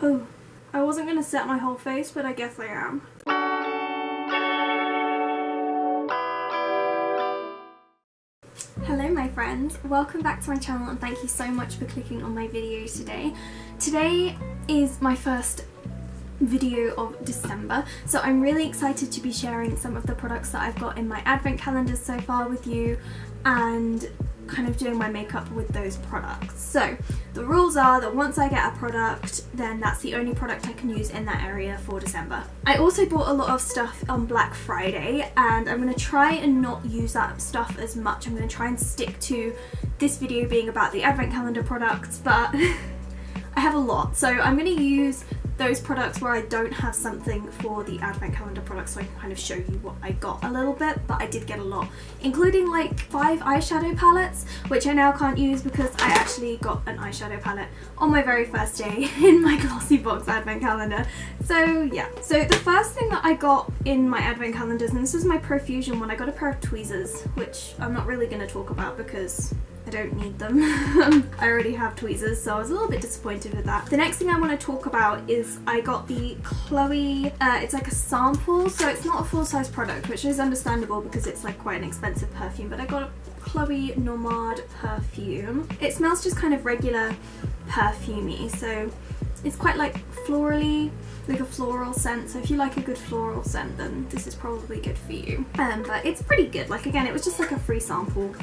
Oh, I wasn't going to set my whole face, but I guess I am. Hello my friends, welcome back to my channel and thank you so much for clicking on my video today. Today is my first video of December, so I'm really excited to be sharing some of the products that I've got in my advent calendars so far with you and kind of doing my makeup with those products. So the rules are that once I get a product, then that's the only product I can use in that area for December. I also bought a lot of stuff on Black Friday and I'm going to try and not use that stuff as much. I'm going to try and stick to this video being about the advent calendar products, but I have a lot, so I'm going to use those products where I don't have something for the advent calendar products so I can kind of show you what I got a little bit, but I did get a lot, including like 5 eyeshadow palettes, which I now can't use because I actually got an eyeshadow palette on my very first day in my Glossybox advent calendar. So yeah, so the first thing that I got in my advent calendars, and this was my Profusion one, I got a pair of tweezers, which I'm not really going to talk about because I don't need them. I already have tweezers, so I was a little bit disappointed with that. The next thing I want to talk about is I got the Chloe, it's like a sample, so it's not a full-size product, which is understandable because it's like quite an expensive perfume, but I got a Chloe Nomade perfume. It smells just kind of regular perfumey, so it's quite like florally, like a floral scent, so if you like a good floral scent then this is probably good for you. But it's pretty good. Like again, it was just like a free sample.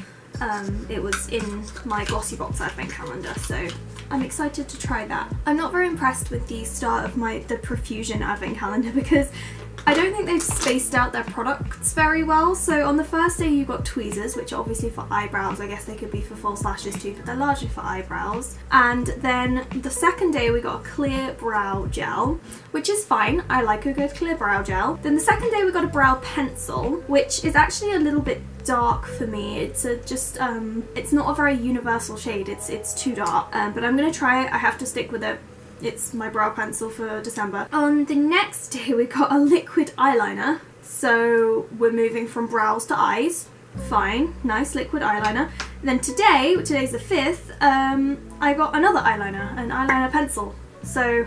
It was in my Glossybox advent calendar, so I'm excited to try that. I'm not very impressed with the start of the Profusion advent calendar because I don't think they've spaced out their products very well. So on the first day you got tweezers, which are obviously for eyebrows. I guess they could be for false lashes too, but they're largely for eyebrows. And then the second day we got a clear brow gel, which is fine. I like a good clear brow gel. Then the second day we got a brow pencil, which is actually a little bit dark for me. It's it's not a very universal shade. It's too dark, but I'm gonna try it. I have to stick with it. It's my brow pencil for December. On the next day we got a liquid eyeliner, so we're moving from brows to eyes. Fine, nice liquid eyeliner. And then today's the 5th, I got another eyeliner, an eyeliner pencil. So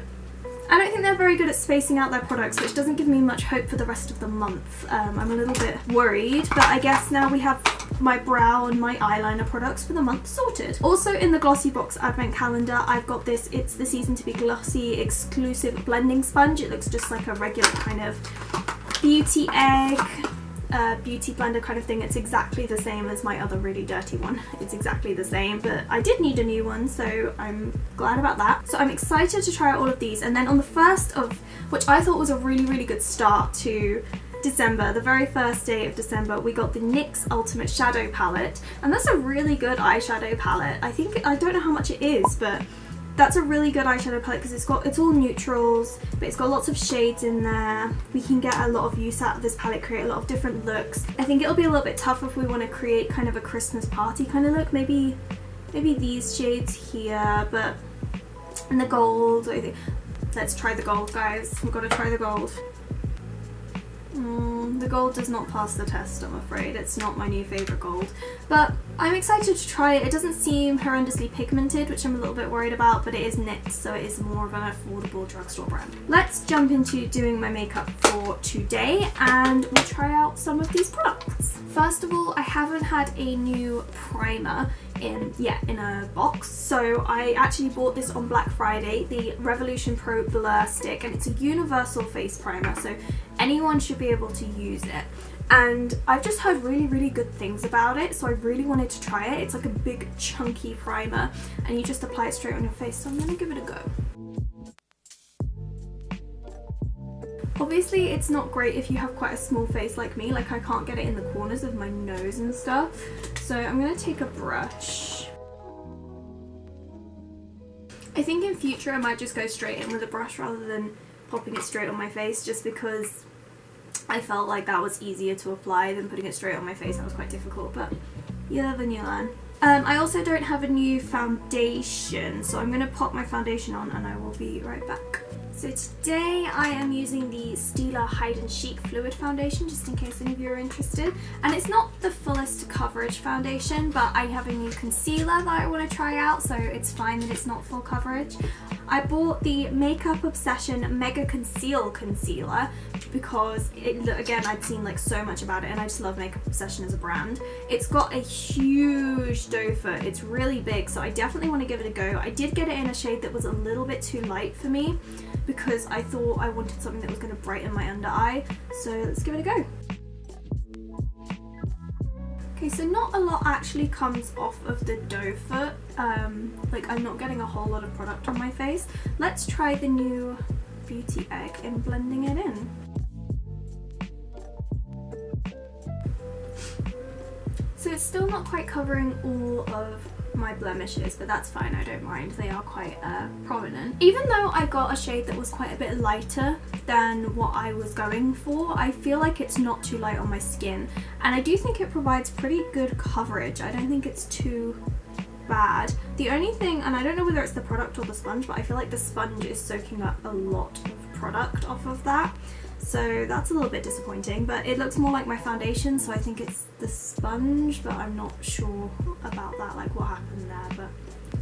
I don't think they're very good at spacing out their products, which doesn't give me much hope for the rest of the month. I'm a little bit worried, but I guess now we have my brow and my eyeliner products for the month sorted. Also in the Glossybox advent calendar, I've got this It's the Season to Be Glossy exclusive blending sponge. It looks just like a regular kind of beauty egg, beauty blender kind of thing. It's exactly the same as my other really dirty one. It's exactly the same, but I did need a new one, so I'm glad about that. So I'm excited to try all of these. And then on the first of, which I thought was a really good start to December, the very first day of December, we got the NYX Ultimate Shadow Palette, and that's a really good eyeshadow palette. I don't know how much it is, but that's a really good eyeshadow palette because it's all neutrals, but it's got lots of shades in there. We can get a lot of use out of this palette, create a lot of different looks. I think it'll be a little bit tough if we want to create kind of a Christmas party kind of look. Maybe these shades here, but and the gold. I think let's try the gold, guys. We've got to try the gold. The gold does not pass the test, I'm afraid. It's not my new favourite gold. But I'm excited to try it. It doesn't seem horrendously pigmented, which I'm a little bit worried about, but it is NYX, so it is more of an affordable drugstore brand. Let's jump into doing my makeup for today, and we'll try out some of these products. First of all, I haven't had a new primer in a box, so I actually bought this on Black Friday, the Revolution Pro Blur Stick, and it's a universal face primer, so anyone should be able to use it. And I've just heard really good things about it, so I really wanted to try it. It's like a big chunky primer and you just apply it straight on your face, so I'm gonna give it a go. Obviously it's not great if you have quite a small face like me, like I can't get it in the corners of my nose and stuff. So I'm going to take a brush. I think in future I might just go straight in with a brush rather than popping it straight on my face, just because I felt like that was easier to apply than putting it straight on my face. That was quite difficult, but you live and you learn. I also don't have a new foundation, so I'm going to pop my foundation on and I will be right back. So today I am using the Stila Hide and Chic Fluid Foundation, just in case any of you are interested. And it's not the fullest coverage foundation, but I have a new concealer that I want to try out, so it's fine that it's not full coverage. I bought the Makeup Obsession Mega Conceal Concealer because, again, I'd seen like so much about it and I just love Makeup Obsession as a brand. It's got a huge doe foot, it's really big, so I definitely want to give it a go. I did get it in a shade that was a little bit too light for me because I thought I wanted something that was going to brighten my under eye, so let's give it a go. Okay, so not a lot actually comes off of the doe foot, like I'm not getting a whole lot of product on my face. Let's try the new Beauty Egg in blending it in. So it's still not quite covering all of my blemishes, but that's fine, I don't mind, they are quite prominent. Even though I got a shade that was quite a bit lighter than what I was going for, I feel like it's not too light on my skin, and I do think it provides pretty good coverage. I don't think it's too bad. The only thing, and I don't know whether it's the product or the sponge, but I feel like the sponge is soaking up a lot of product off of that, so that's a little bit disappointing, but it looks more like my foundation, so I think it's the sponge, but I'm not sure about that, like what happened there, but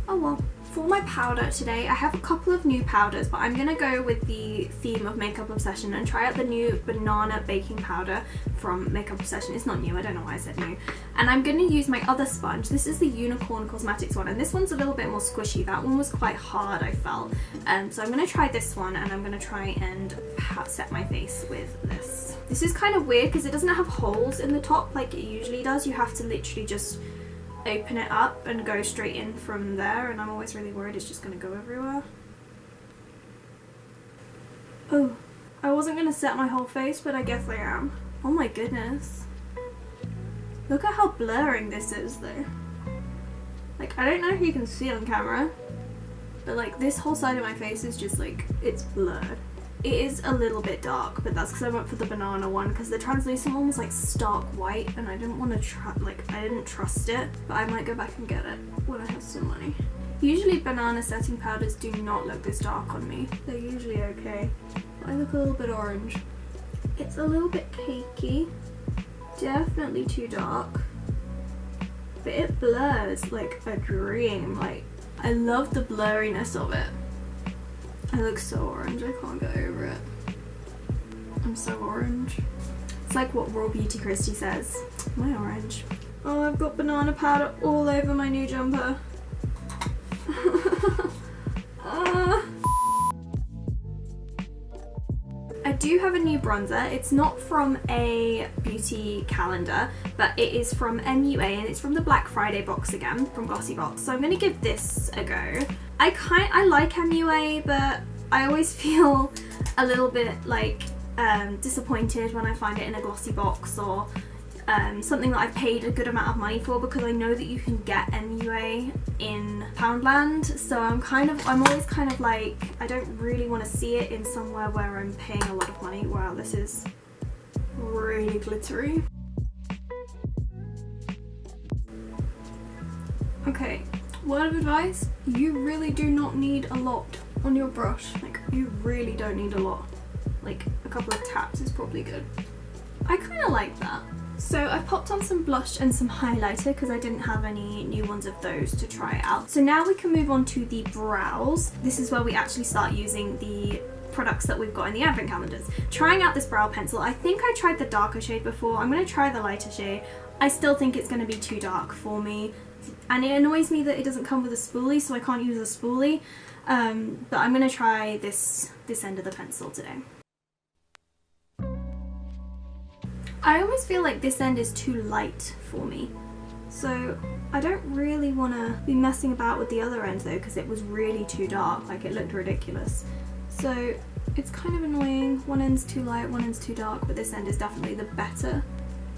oh well. For my powder today, I have a couple of new powders, but I'm going to go with the theme of Makeup Obsession and try out the new banana baking powder from Makeup Obsession. It's not new, I don't know why I said new. And I'm going to use my other sponge. This is the Unicorn Cosmetics one, and this one's a little bit more squishy. That one was quite hard, I felt. So I'm going to try this one, and I'm going to try and set my face with this. This is kind of weird because it doesn't have holes in the top like it usually does. You have to literally just open it up and go straight in from there, and I'm always really worried it's just going to go everywhere. Oh, I wasn't going to set my whole face, but I guess I am. Oh my goodness. Look at how blurring this is though. Like, I don't know if you can see on camera, but like this whole side of my face is just like, it's blurred. It is a little bit dark, but that's because I went for the banana one, because the translucent one was like stark white and I didn't want to I didn't trust it, but I might go back and get it when I have some money. Usually banana setting powders do not look this dark on me. They're usually okay. But I look a little bit orange. It's a little bit cakey. Definitely too dark. But it blurs like a dream. Like, I love the blurriness of it. I look so orange, I can't get over it. I'm so orange. It's like what Raw Beauty Christy says. Am I orange? Oh, I've got banana powder all over my new jumper. I do have a new bronzer. It's not from a beauty calendar, but it is from MUA, and it's from the Black Friday box again, from Glossybox. So I'm going to give this a go. I like MUA, but I always feel a little bit like disappointed when I find it in a glossy box or something that I've paid a good amount of money for, because I know that you can get MUA in Poundland, so I'm always kind of like, I don't really want to see it in somewhere where I'm paying a lot of money. Wow, this is really glittery. Okay, word of advice, you really do not need a lot on your brush. Like, you really don't need a lot. Like, a couple of taps is probably good. I kind of like that. So I popped on some blush and some highlighter because I didn't have any new ones of those to try out. So now we can move on to the brows. This is where we actually start using the products that we've got in the advent calendars. Trying out this brow pencil. I think I tried the darker shade before. I'm going to try the lighter shade. I still think it's going to be too dark for me. And it annoys me that it doesn't come with a spoolie, so I can't use a spoolie. But I'm going to try this end of the pencil today. I always feel like this end is too light for me, so I don't really want to be messing about with the other end though, because it was really too dark, like it looked ridiculous. So it's kind of annoying. One end's too light, one end's too dark, but this end is definitely the better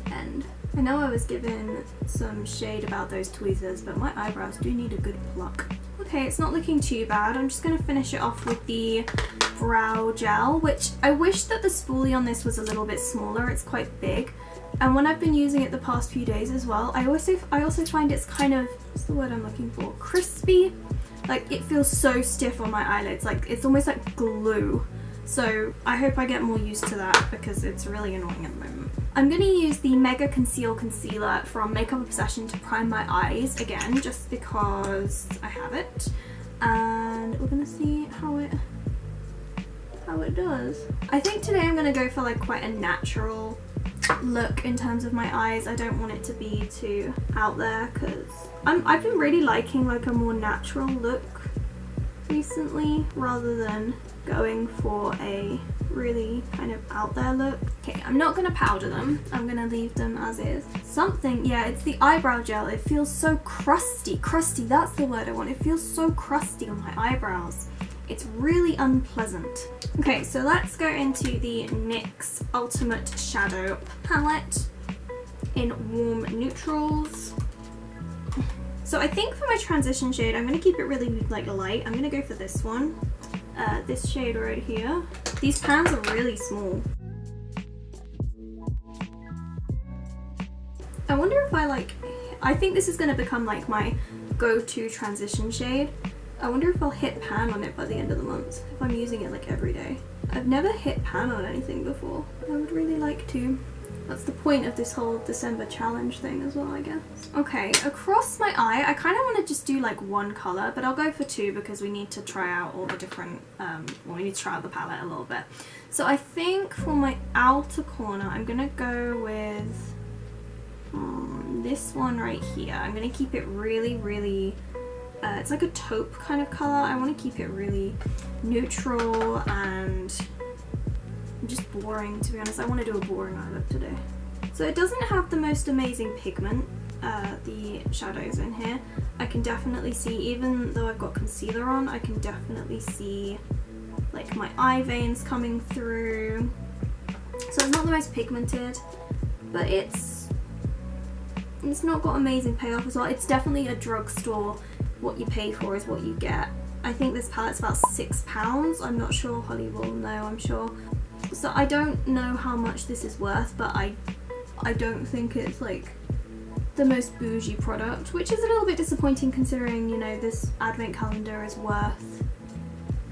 end. I know I was given some shade about those tweezers, but my eyebrows do need a good pluck. Okay, it's not looking too bad. I'm just going to finish it off with the brow gel, which I wish that the spoolie on this was a little bit smaller. It's quite big. And when I've been using it the past few days as well, I also find it's kind of, what's the word I'm looking for? Crispy. Like, it feels so stiff on my eyelids, like it's almost like glue. So I hope I get more used to that because it's really annoying at the moment. I'm going to use the Mega Conceal Concealer from Makeup Obsession to prime my eyes again, just because I have it. And we're going to see how it does. I think today I'm going to go for like quite a natural look in terms of my eyes. I don't want it to be too out there because I've been really liking like a more natural look recently rather than going for a really kind of out there look. Okay, I'm not going to powder them. I'm going to leave them as is. Yeah, it's the eyebrow gel. It feels so crusty. Crusty, that's the word I want. It feels so crusty on my eyebrows. It's really unpleasant. Okay, so let's go into the NYX Ultimate Shadow Palette in Warm Neutrals. So I think for my transition shade, I'm going to keep it really like light. I'm going to go for this one. This shade right here. These pans are really small. I wonder if I think this is going to become like my go-to transition shade. I wonder if I'll hit pan on it by the end of the month, if I'm using it like every day. I've never hit pan on anything before. I would really like to. That's the point of this whole December challenge thing as well, I guess. Okay, across my eye, I kind of want to just do like one colour, but I'll go for two because we need to try out all the different, we need to try out the palette a little bit. So I think for my outer corner, I'm going to go with this one right here. I'm going to keep it really, really, it's like a taupe kind of colour. I want to keep it really neutral and just boring, to be honest. I want to do a boring eye look today. So it doesn't have the most amazing pigment, the shadows in here. I can definitely see, even though I've got concealer on, I can definitely see like my eye veins coming through. So it's not the most pigmented, but it's not got amazing payoff as well. It's definitely a drugstore. What you pay for is what you get. I think this palette's about £6. I'm not sure, Holly will know, I'm sure. So I don't know how much this is worth, but I don't think it's like the most bougie product, which is a little bit disappointing considering, you know, this advent calendar is worth,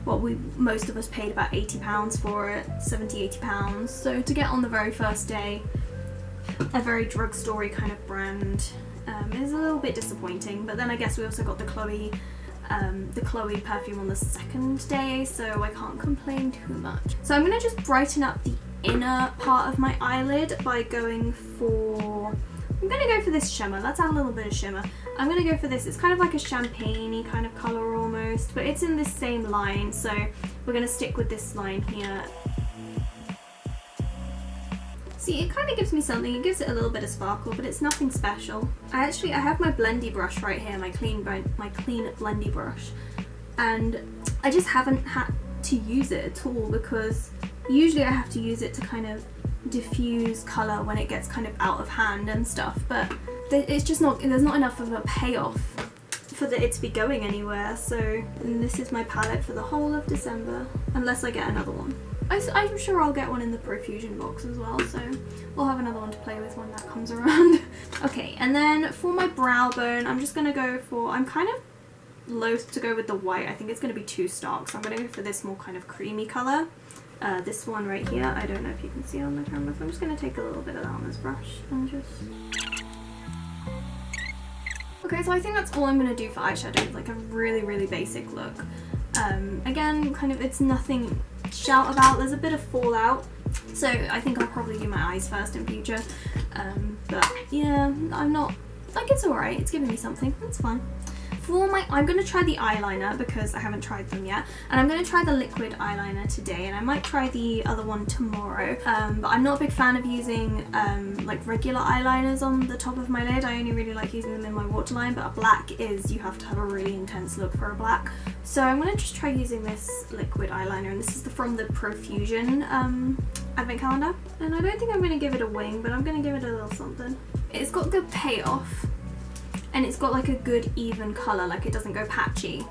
well, most of us paid about £80 for it, £70–80. So to get on the very first day a very drugstore-y kind of brand is a little bit disappointing. But then I guess we also got the Chloe perfume on the second day, so I can't complain too much. So I'm going to just brighten up the inner part of my eyelid by going for, I'm going to go for this shimmer. Let's add a little bit of shimmer. I'm going to go for this. It's kind of like a champagne-y kind of colour almost, but it's in this same line, so we're going to stick with this line here. See, it kind of gives me something. It gives it a little bit of sparkle, but it's nothing special. I have my blendy brush right here, my clean blendy brush, and I just haven't had to use it at all because usually I have to use it to kind of diffuse colour when it gets kind of out of hand and stuff, but it's just not, there's not enough of a payoff for it to be going anywhere. So this is my palette for the whole of December, unless I get another one. I'm sure I'll get one in the Profusion box as well, so we'll have another one to play with when that comes around. Okay, and then for my brow bone, I'm just going to go for, I'm kind of loath to go with the white. I think it's going to be too stark, so I'm going to go for this more kind of creamy colour. This one right here, I don't know if you can see on the camera, so I'm just going to take a little bit of that on this brush and just... Okay, so I think that's all I'm going to do for eyeshadow, like a really, really basic look. Again, kind of, it's nothing shout about. There's a bit of fallout, so I think I'll probably do my eyes first in future. But yeah, I'm not, like, it's alright, it's giving me something, that's fine. For my, I'm going to try the eyeliner because I haven't tried them yet, and I'm going to try the liquid eyeliner today, and I might try the other one tomorrow, but I'm not a big fan of using like regular eyeliners on the top of my lid. I only really like using them in my waterline, but a black is, you have to have a really intense look for a black. So I'm going to just try using this liquid eyeliner, and this is from the Profusion advent calendar, and I don't think I'm going to give it a wing, but I'm going to give it a little something. It's got good payoff, and it's got like a good even colour, like it doesn't go patchy,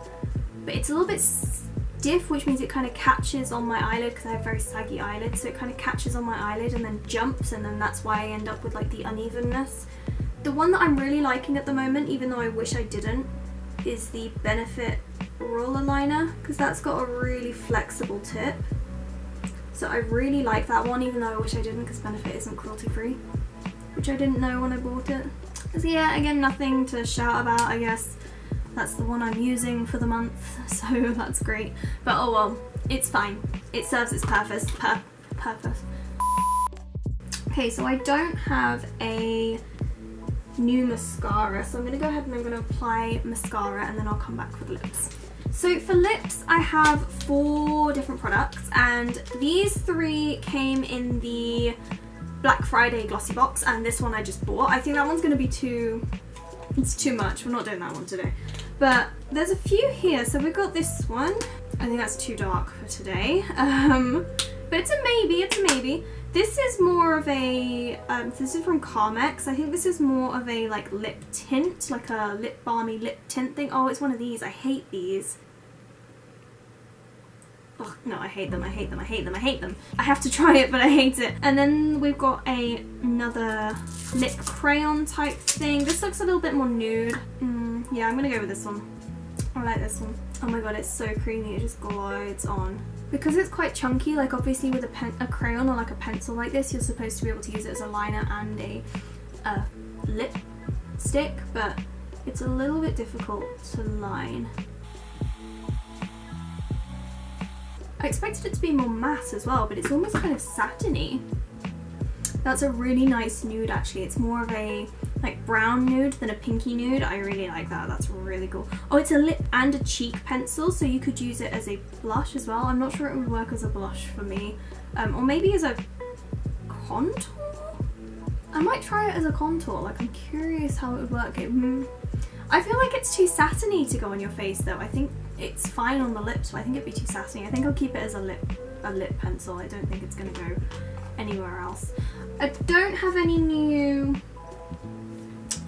but it's a little bit stiff, which means it kind of catches on my eyelid because I have very saggy eyelids, so it kind of catches on my eyelid and then jumps, and then that's why I end up with like the unevenness. The one that I'm really liking at the moment, even though I wish I didn't, is the Benefit roller liner because that's got a really flexible tip. So I really like that one, even though I wish I didn't because Benefit isn't cruelty free, which I didn't know when I bought it. So yeah, again, nothing to shout about, I guess. That's the one I'm using for the month, so that's great. But oh well, it's fine. It serves its purpose. Okay, so I don't have a new mascara, so I'm going to go ahead and I'm going to apply mascara and then I'll come back with lips. So for lips, I have 4 different products, and these 3 came in the Black Friday glossy box, and this one I just bought. I think that one's going to be it's too much. We're not doing that one today. But there's a few here. So we've got this one. I think that's too dark for today. But it's a maybe. This is more of a, this is from Carmex. I think this is more of a like lip tint, like a lip balmy lip tint thing. Oh, it's one of these. I hate these. Oh, no, I hate them. I have to try it, but I hate it. And then we've got another lip crayon type thing. This looks a little bit more nude. Yeah, I'm gonna go with this one. I like this one. Oh my god, it's so creamy. It just glides on. Because it's quite chunky, like obviously with a crayon or like a pencil like this, you're supposed to be able to use it as a liner and a lip stick, but it's a little bit difficult to line. I expected it to be more matte as well, but it's almost kind of satiny. That's a really nice nude actually. It's more of a like brown nude than a pinky nude. I really like that. That's really cool. Oh, it's a lip and a cheek pencil, so you could use it as a blush as well. I'm not sure it would work as a blush for me. Or maybe as a contour? I might try it as a contour. Like, I'm curious how it would work. I feel like it's too satiny to go on your face though. I think it's fine on the lips, but I think it'd be too satiny. I think I'll keep it as a lip pencil. I don't think it's gonna go anywhere else. I don't have any new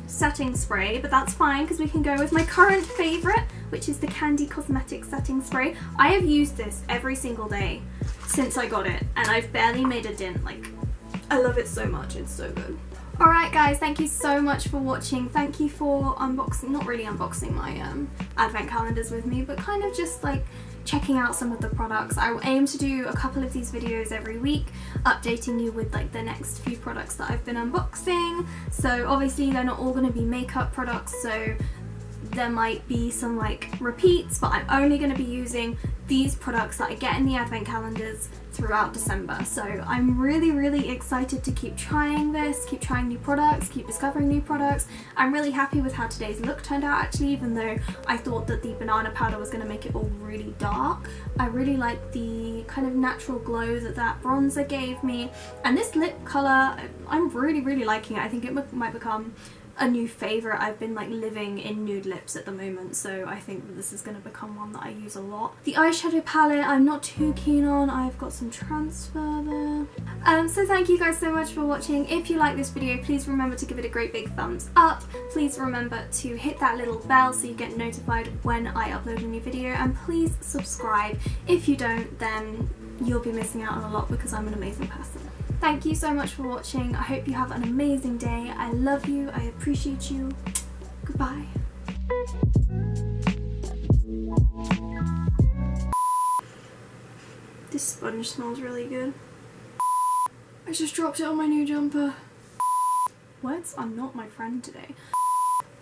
setting spray, but that's fine because we can go with my current favourite, which is the Candy Cosmetics setting spray. I have used this every single day since I got it, and I've barely made a dent. Like, I love it so much. It's so good. Alright guys, thank you so much for watching. Thank you for unboxing, not really unboxing my advent calendars with me, but kind of just like checking out some of the products. I will aim to do a couple of these videos every week, updating you with like the next few products that I've been unboxing. So obviously they're not all going to be makeup products, so there might be some like repeats, but I'm only going to be using these products that I get in the advent calendars throughout December. So I'm really excited to keep trying this, keep trying new products, keep discovering new products. I'm really happy with how today's look turned out actually, even though I thought that the banana powder was going to make it all really dark. I really like the kind of natural glow that that bronzer gave me, and this lip colour, I'm really liking it. I think it might become a new favourite. I've been like living in nude lips at the moment, so I think that this is going to become one that I use a lot. The eyeshadow palette I'm not too keen on. I've got some transfer there. So thank you guys so much for watching. If you like this video, please remember to give it a great big thumbs up. Please remember to hit that little bell so you get notified when I upload a new video, and please subscribe. If you don't, then you'll be missing out on a lot because I'm an amazing person. Thank you so much for watching. I hope you have an amazing day. I love you. I appreciate you. Goodbye. This sponge smells really good. I just dropped it on my new jumper. Words are not my friend today.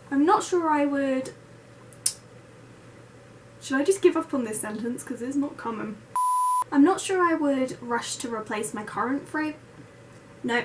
I'm not sure I would... Should I just give up on this sentence because it's not coming? I'm not sure I would rush to replace my current fragrance. No,